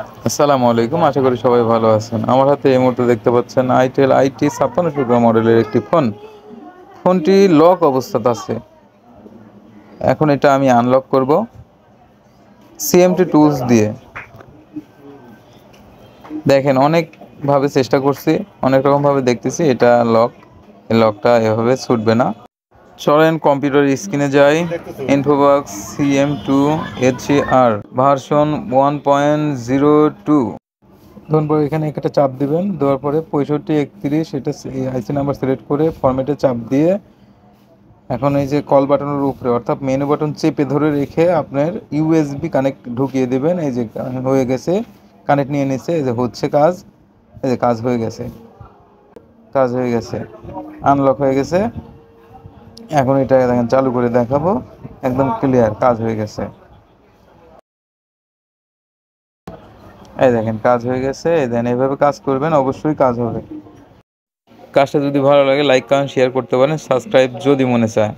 আসসালামু আলাইকুম, আশা করি সবাই ভালো আছেন। আমার হাতে এই মুহূর্তে দেখতে পাচ্ছেন আইটেল আইটি 5600 মডেলের একটি ফোন। ফোনটি লক অবস্থাতে আছে। এখন এটা আমি আনলক করব সিএমটি টুলস দিয়ে। দেখেন, অনেকভাবে চেষ্টা করছি, অনেক রকমভাবে দেখতেছি, এটা লক। এই লকটা এভাবে ছুটবে না। চলেন কম্পিউটার স্ক্রিনে যাই। ইনফোবক্স CM2 HAR ভার্সন 1.02। ধরুন পরে এখানে একটা চাপ দিবেন, দেওয়ার পরে 6531 এটা আইসি নাম্বার সিলেক্ট করে ফরম্যাটে চাপ দিয়ে এখন এই যে কল বাটনের উপরে অর্থাৎ মেনু বাটন চেপে ধরে রেখে আপনার ইউএসবি কানেক্ট ঢুকিয়ে দেবেন। এই যে হয়ে গেছে, কানেক্ট নিয়ে নিচ্ছে, এই যে হচ্ছে কাজ, এই যে কাজ হয়ে গেছে, কাজ হয়ে গেছে, আনলক হয়ে গেছে। এখন এটা দেখেন চালু করে দেখাবো, একদম ক্লিয়ার কাজ হয়ে গেছে। এই দেখেন কাজ হয়ে গেছে। এই দেখেন এইভাবে কাজ করবেন, অবশ্যই কাজ হবে। কাজটা যদি ভালো লাগে লাইক কমেন্ট শেয়ার করতে পারেন, সাবস্ক্রাইব যদি মনে চায়।